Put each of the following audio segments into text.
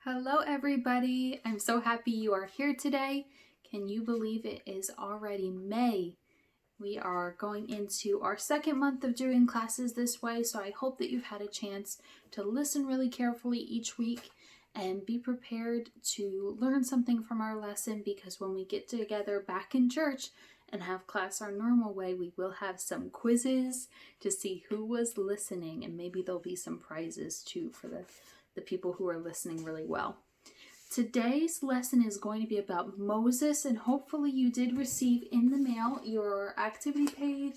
Hello everybody, I'm so happy you are here today. Can you believe it is already May? We are going into our second month of doing classes this way, so I hope that you've had a chance to listen really carefully each week and be prepared to learn something from our lesson, because when we get together back in church and have class our normal way, we will have some quizzes to see who was listening, and maybe there'll be some prizes too for the people who are listening really well. Today's lesson is going to be about Moses, and hopefully you did receive in the mail your activity page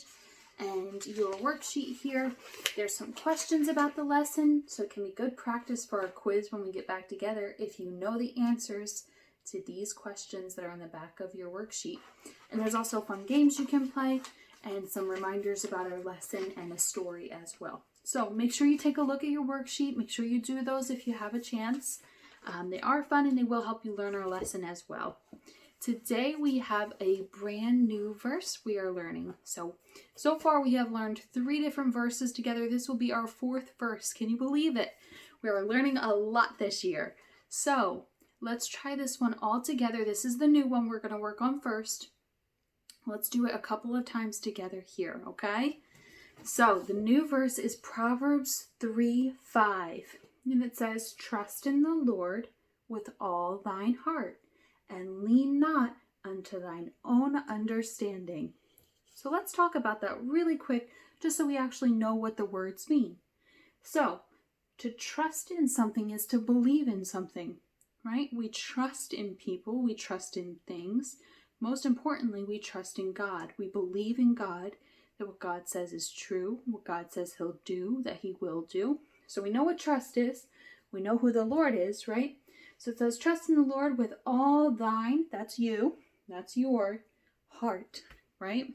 and your worksheet here. There's some questions about the lesson, so it can be good practice for our quiz when we get back together if you know the answers to these questions that are on the back of your worksheet. And there's also fun games you can play and some reminders about our lesson and a story as well. So make sure you take a look at your worksheet. Make sure you do those if you have a chance. They are fun and they will help you learn our lesson as well. Today we have a brand new verse we are learning. So far we have learned 3 different verses together. This will be our 4th verse. Can you believe it? We are learning a lot this year. So let's try this one all together. This is the new one we're going to work on first. Let's do it a couple of times together here, okay? So the new verse is Proverbs 3:5, and it says, "Trust in the Lord with all thine heart, and lean not unto thine own understanding." So let's talk about that really quick, just so we actually know what the words mean. So to trust in something is to believe in something, right? We trust in people, we trust in things. Most importantly, we trust in God. We believe in God, that what God says is true, what God says he'll do, that he will do. So we know what trust is. We know who the Lord is, right? So it says, trust in the Lord with all thine, that's you, that's your heart, right?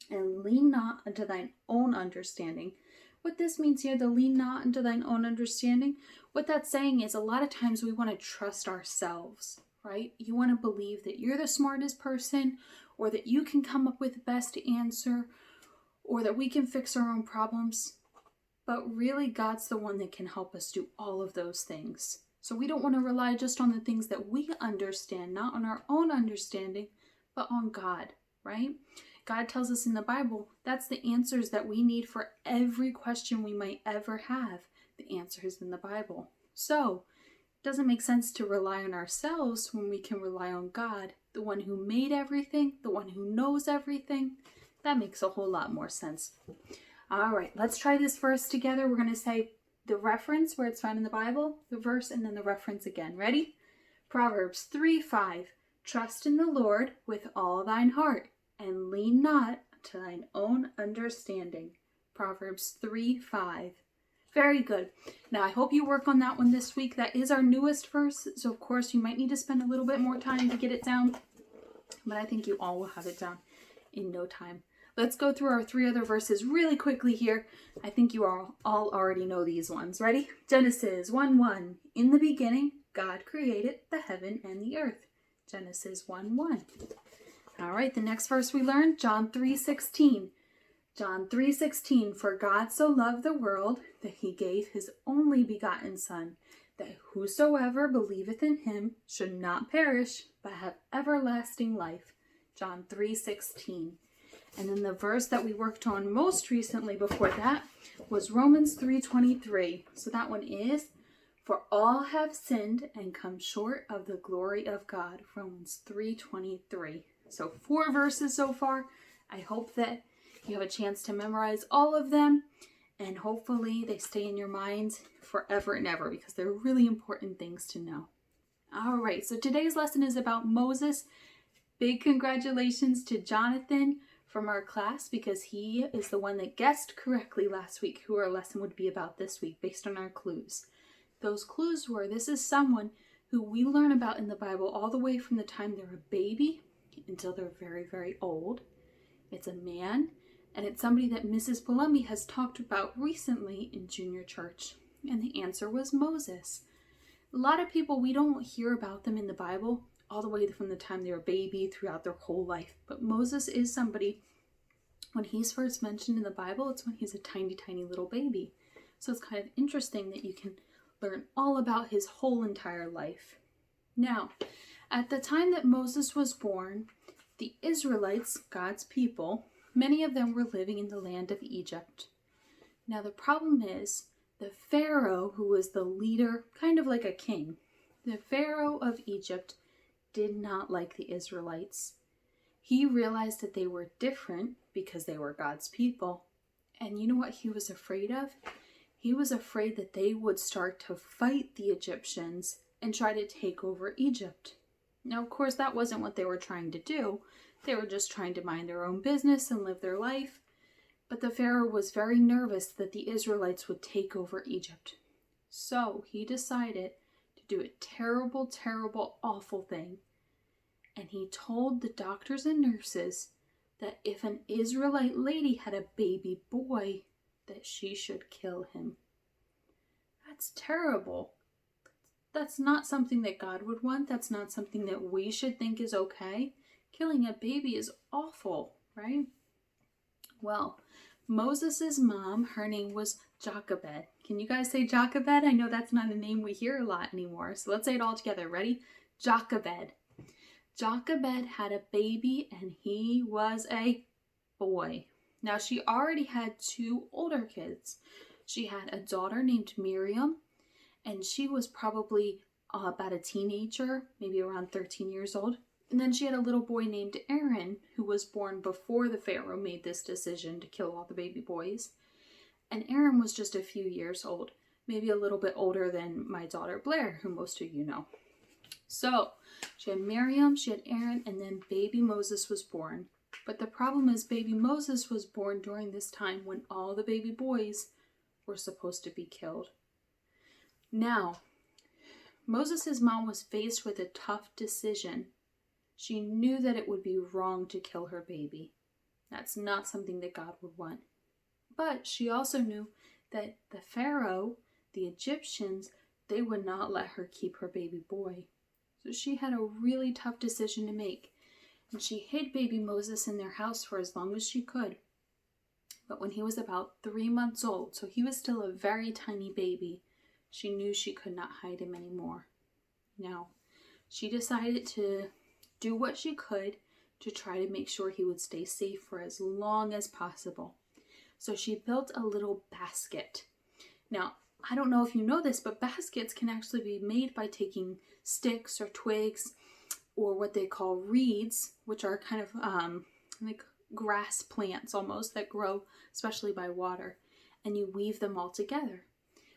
And lean not unto thine own understanding. What this means here, the lean not unto thine own understanding, what that's saying is a lot of times we want to trust ourselves, right? You want to believe that you're the smartest person, or that you can come up with the best answer, or that we can fix our own problems. But really, God's the one that can help us do all of those things. So we don't want to rely just on the things that we understand, not on our own understanding, but on God, right? God tells us in the Bible, that's the answers that we need for every question we might ever have. The answer is in the Bible. So it doesn't make sense to rely on ourselves when we can rely on God, the one who made everything, the one who knows everything. That makes a whole lot more sense. All right, let's try this verse together. We're going to say the reference where it's found in the Bible, the verse, and then the reference again. Ready? Proverbs 3:5. Trust in the Lord with all thine heart, and lean not to thine own understanding. Proverbs 3:5. Very good. Now, I hope you work on that one this week. That is our newest verse, so of course you might need to spend a little bit more time to get it down, but I think you all will have it down in no time. Let's go through our 3 other verses really quickly here. I think you all already know these ones. Ready? Genesis 1:1. In the beginning, God created the heaven and the earth. Genesis 1:1. All right, the next verse we learned, John 3:16. John 3:16, for God so loved the world that he gave his only begotten Son, that whosoever believeth in him should not perish, but have everlasting life. John 3:16. And then the verse that we worked on most recently before that was Romans 3:23. So that one is, for all have sinned and come short of the glory of God. Romans 3:23. So 4 verses so far. I hope that you have a chance to memorize all of them, and hopefully they stay in your minds forever and ever, because they're really important things to know. All right, so today's lesson is about Moses. Big congratulations to Jonathan from our class, because he is the one that guessed correctly last week who our lesson would be about this week based on our clues. Those clues were, this is someone who we learn about in the Bible all the way from the time they're a baby until they're very, very old. It's a man, and it's somebody that Mrs. Palumbi has talked about recently in junior church. And the answer was Moses. A lot of people, we don't hear about them in the Bible all the way from the time they're a baby throughout their whole life. But Moses is somebody, when he's first mentioned in the Bible, it's when he's a tiny, tiny little baby. So it's kind of interesting that you can learn all about his whole entire life. Now, at the time that Moses was born, the Israelites, God's people, many of them were living in the land of Egypt. Now, the problem is the Pharaoh, who was the leader, kind of like a king, the Pharaoh of Egypt did not like the Israelites. He realized that they were different because they were God's people. And you know what he was afraid of? He was afraid that they would start to fight the Egyptians and try to take over Egypt. Now, of course, that wasn't what they were trying to do. They were just trying to mind their own business and live their life. But the Pharaoh was very nervous that the Israelites would take over Egypt. So he decided to do a terrible, terrible, awful thing. And he told the doctors and nurses that if an Israelite lady had a baby boy, that she should kill him. That's terrible. That's not something that God would want. That's not something that we should think is okay. Killing a baby is awful, right? Well, Moses' mom, her name was Jochebed. Can you guys say Jochebed? I know that's not a name we hear a lot anymore. So let's say it all together. Ready? Jochebed. Jochebed had a baby and he was a boy. Now, she already had 2 older kids. She had a daughter named Miriam, and she was probably about a teenager, maybe around 13 years old. And then she had a little boy named Aaron, who was born before the Pharaoh made this decision to kill all the baby boys. And Aaron was just a few years old, maybe a little bit older than my daughter Blair, who most of you know. So she had Miriam, she had Aaron, and then baby Moses was born. But the problem is baby Moses was born during this time when all the baby boys were supposed to be killed. Now, Moses' mom was faced with a tough decision. She knew that it would be wrong to kill her baby. That's not something that God would want. But she also knew that the Pharaoh, the Egyptians, they would not let her keep her baby boy. So she had a really tough decision to make. And she hid baby Moses in their house for as long as she could. But when he was about 3 months old, so he was still a very tiny baby, she knew she could not hide him anymore. Now, she decided to do what she could to try to make sure he would stay safe for as long as possible. So she built a little basket. Now, I don't know if you know this, but baskets can actually be made by taking sticks or twigs or what they call reeds, which are kind of like grass plants almost that grow especially by water, and you weave them all together.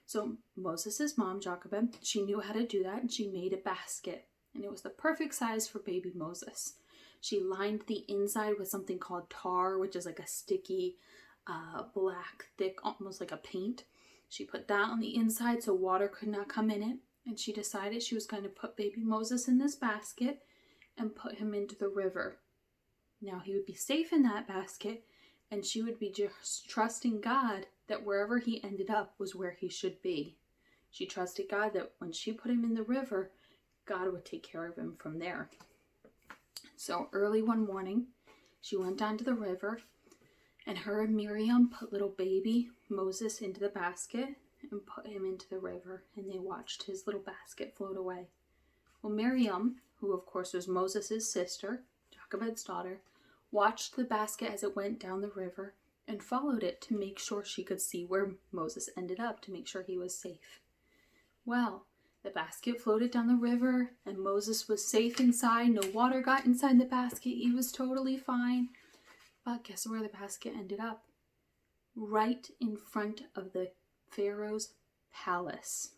So Moses' mom, Jochebed, she knew how to do that, and she made a basket, and it was the perfect size for baby Moses. She lined the inside with something called tar, which is like a sticky, black, thick, almost like a paint. She put that on the inside so water could not come in it, and she decided she was going to put baby Moses in this basket and put him into the river. Now he would be safe in that basket, and she would be just trusting God that wherever he ended up was where he should be. She trusted God that when she put him in the river, God would take care of him from there. So early one morning, she went down to the river, and her and Miriam put little baby Moses into the basket and put him into the river, and they watched his little basket float away. Well, Miriam, who of course was Moses' sister, Jochebed's daughter, watched the basket as it went down the river and followed it to make sure she could see where Moses ended up, to make sure he was safe. Well, the basket floated down the river and Moses was safe inside. No water got inside the basket. He was totally fine. But guess where the basket ended up? Right in front of the Pharaoh's palace.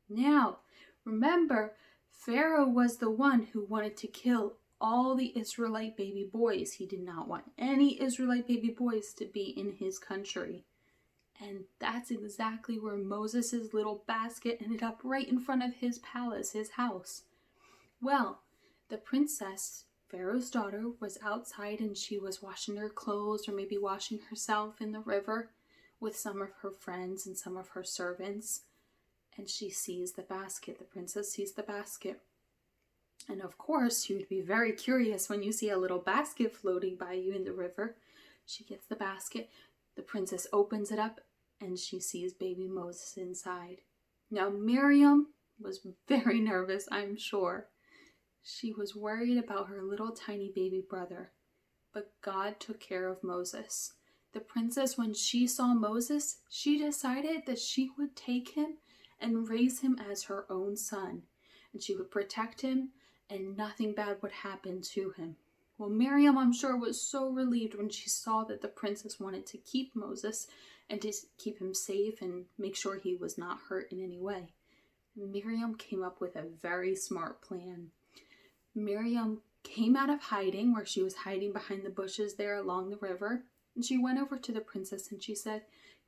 Now, remember, Pharaoh was the one who wanted to kill all the Israelite baby boys. He did not want any Israelite baby boys to be in his country. And that's exactly where Moses' little basket ended up, right in front of his palace, his house. Well, the princess, Pharaoh's daughter, was outside and she was washing her clothes or maybe washing herself in the river with some of her friends and some of her servants. And she sees the basket. The princess sees the basket. And of course, you would be very curious when you see a little basket floating by you in the river. She gets the basket. The princess opens it up and she sees baby Moses inside. Now, Miriam was very nervous, I'm sure. She was worried about her little tiny baby brother, but God took care of Moses. The princess, when she saw Moses, she decided that she would take him and raise him as her own son, and she would protect him and nothing bad would happen to him. Well, Miriam, I'm sure, was so relieved when she saw that the princess wanted to keep Moses and to keep him safe and make sure he was not hurt in any way. Miriam came up with a very smart plan. Miriam came out of hiding, where she was hiding behind the bushes there along the river, and she went over to the princess and she said,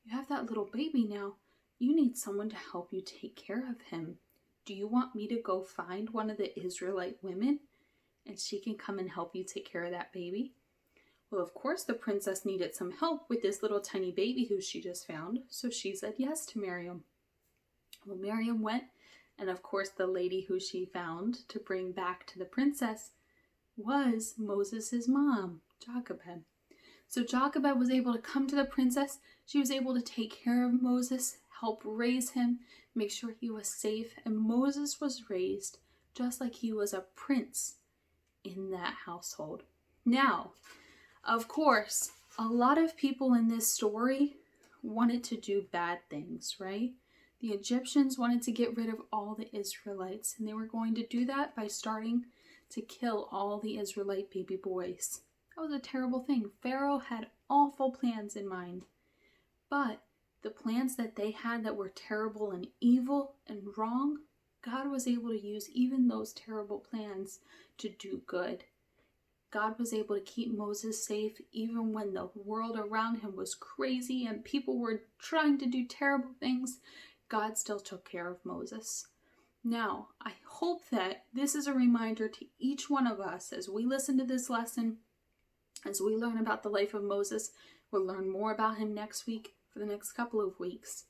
"You have that little baby now. You need someone to help you take care of him. Do you want me to go find one of the Israelite women and she can come and help you take care of that baby?" Well, of course, the princess needed some help with this little tiny baby who she just found, so she said yes to Miriam. Well, Miriam went, and of course, the lady who she found to bring back to the princess was Moses' mom, Jochebed. So Jochebed was able to come to the princess. She was able to take care of Moses, help raise him, make sure he was safe, and Moses was raised just like he was a prince in that household. Now, of course, a lot of people in this story wanted to do bad things, right? The Egyptians wanted to get rid of all the Israelites, and they were going to do that by starting to kill all the Israelite baby boys. That was a terrible thing. Pharaoh had awful plans in mind, but the plans that they had that were terrible and evil and wrong, God was able to use even those terrible plans to do good. God was able to keep Moses safe even when the world around him was crazy and people were trying to do terrible things. God still took care of Moses. Now, I hope that this is a reminder to each one of us as we listen to this lesson, as we learn about the life of Moses. We'll learn more about him next week for the next couple of weeks.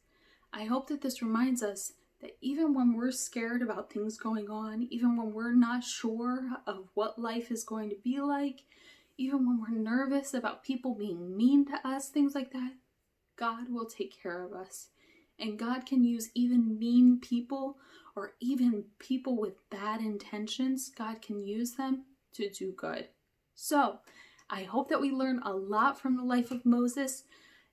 I hope that this reminds us that even when we're scared about things going on, even when we're not sure of what life is going to be like, even when we're nervous about people being mean to us, things like that, God will take care of us. And God can use even mean people or even people with bad intentions. God can use them to do good. So I hope that we learn a lot from the life of Moses.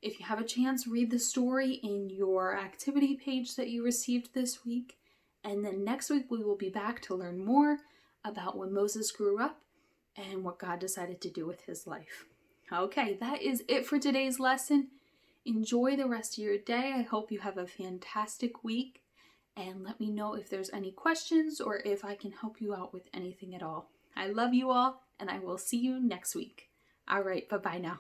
If you have a chance, read the story in your activity page that you received this week. And then next week we will be back to learn more about when Moses grew up and what God decided to do with his life. Okay, that is it for today's lesson. Enjoy the rest of your day. I hope you have a fantastic week. And let me know if there's any questions or if I can help you out with anything at all. I love you all, and I will see you next week. All right, bye-bye now.